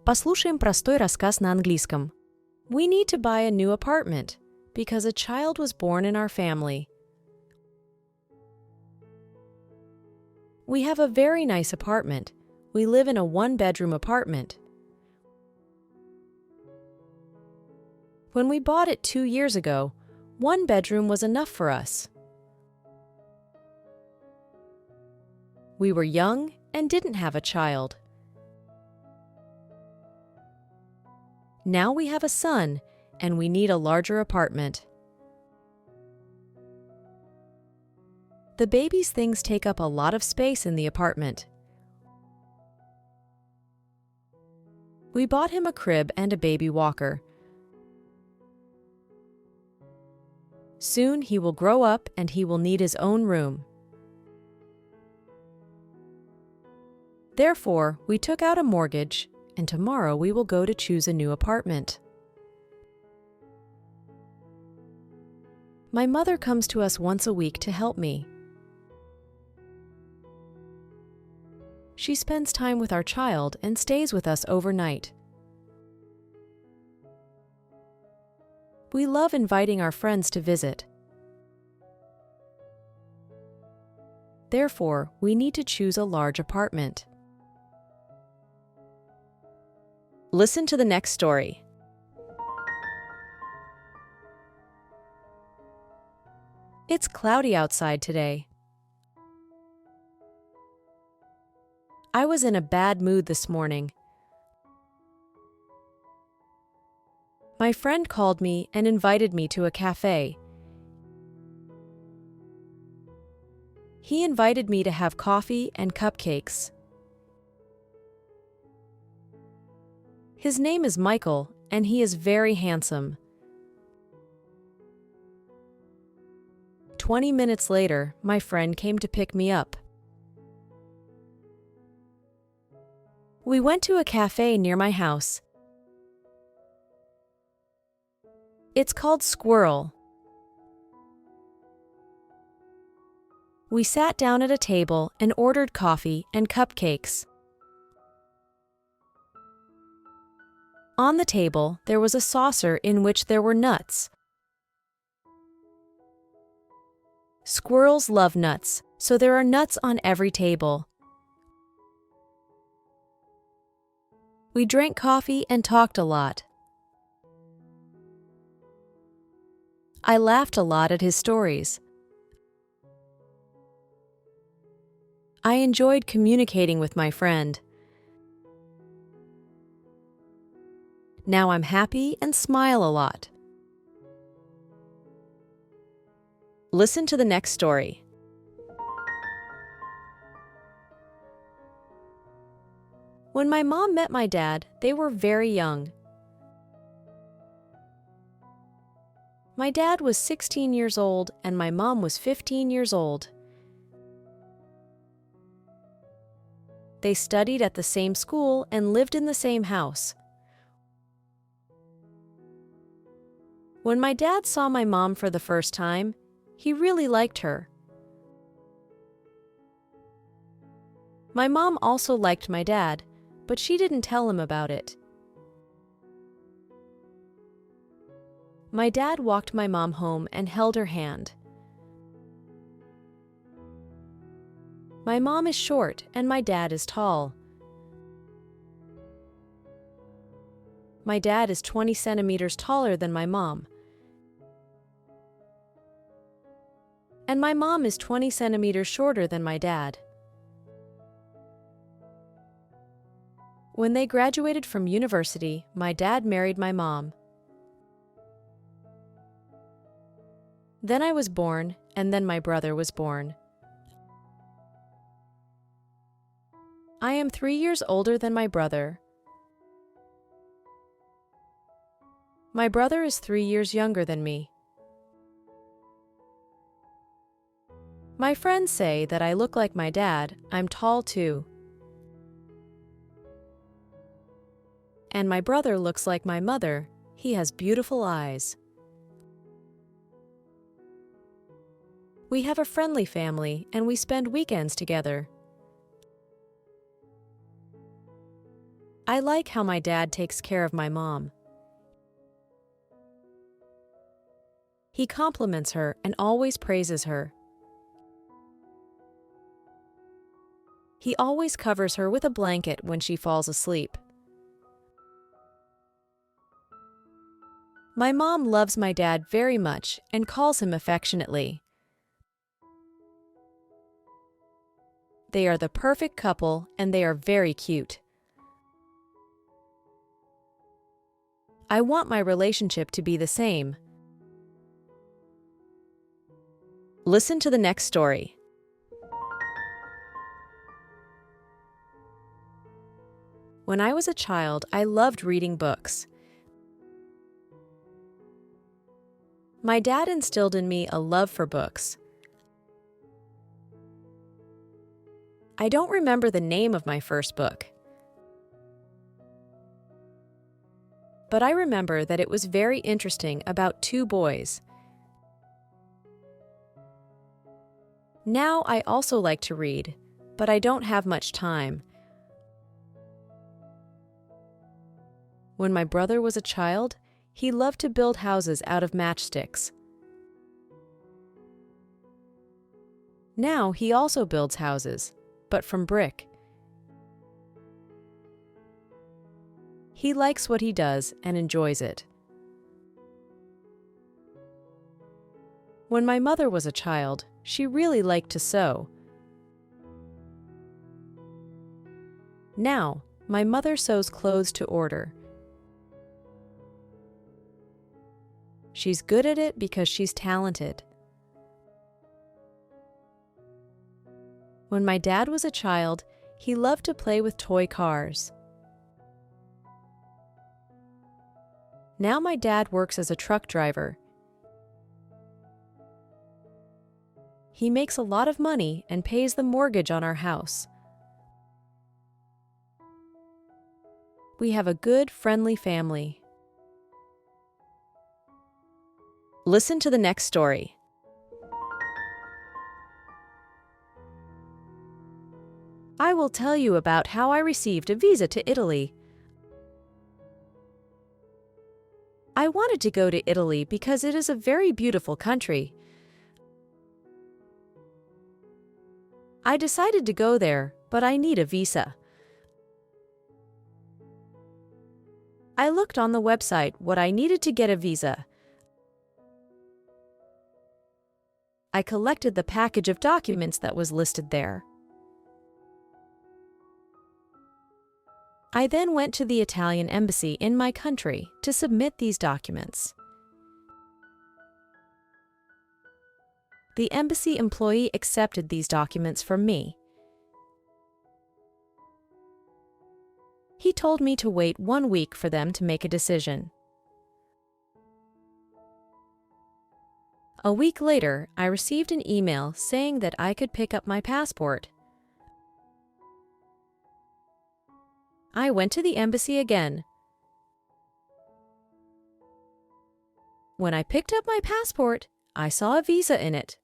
Послушаем простой рассказ на английском. We need to buy a new apartment because a child was born in our family. We have a very nice apartment. We live in a one-bedroom apartment. When we bought it 2 years ago, one bedroom was enough for us. We were young and didn't have a child. Now we have a son, and we need a larger apartment. The baby's things take up a lot of space in the apartment. We bought him a crib and a baby walker. Soon he will grow up and he will need his own room. Therefore, we took out a mortgage, and tomorrow we will go to choose a new apartment. My mother comes to us once a week to help me. She spends time with our child and stays with us overnight. We love inviting our friends to visit. Therefore, we need to choose a large apartment. Listen to the next story. It's cloudy outside today. I was in a bad mood this morning. My friend called me and invited me to a cafe. He invited me to have coffee and cupcakes. His name is Michael, and he is very handsome. 20 minutes later, my friend came to pick me up. We went to a cafe near my house. It's called Squirrel. We sat down at a table and ordered coffee and cupcakes. On the table, there was a saucer in which there were nuts. Squirrels love nuts, so there are nuts on every table. We drank coffee and talked a lot. I laughed a lot at his stories. I enjoyed communicating with my friend. Now I'm happy and smile a lot. Listen to the next story. When my mom met my dad, they were very young. My dad was 16 years old and my mom was 15 years old. They studied at the same school and lived in the same house. When my dad saw my mom for the first time, he really liked her. My mom also liked my dad, but she didn't tell him about it. My dad walked my mom home and held her hand. My mom is short and my dad is tall. My dad is 20 centimeters taller than my mom. And my mom is 20 centimeters shorter than my dad. When they graduated from university, my dad married my mom. Then I was born, and then my brother was born. I am 3 years older than my brother. My brother is 3 years younger than me. My friends say that I look like my dad. I'm tall too. And my brother looks like my mother. He has beautiful eyes. We have a friendly family and we spend weekends together. I like how my dad takes care of my mom. He compliments her and always praises her. He always covers her with a blanket when she falls asleep. My mom loves my dad very much and calls him affectionately. They are the perfect couple and they are very cute. I want my relationship to be the same. Listen to the next story. When I was a child, I loved reading books. My dad instilled in me a love for books. I don't remember the name of my first book, but I remember that it was very interesting about two boys. Now I also like to read, but I don't have much time. When my brother was a child, he loved to build houses out of matchsticks. Now he also builds houses, but from brick. He likes what he does and enjoys it. When my mother was a child, she really liked to sew. Now, my mother sews clothes to order. She's good at it because she's talented. When my dad was a child, he loved to play with toy cars. Now my dad works as a truck driver. He makes a lot of money and pays the mortgage on our house. We have a good, friendly family. Listen to the next story. I will tell you about how I received a visa to Italy. I wanted to go to Italy because it is a very beautiful country. I decided to go there, but I need a visa. I looked on the website what I needed to get a visa. I collected the package of documents that was listed there. I then went to the Italian embassy in my country to submit these documents. The embassy employee accepted these documents from me. He told me to wait 1 week for them to make a decision. A week later, I received an email saying that I could pick up my passport. I went to the embassy again. When I picked up my passport, I saw a visa in it.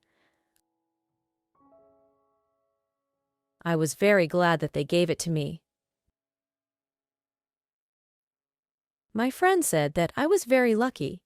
I was very glad that they gave it to me. My friend said that I was very lucky.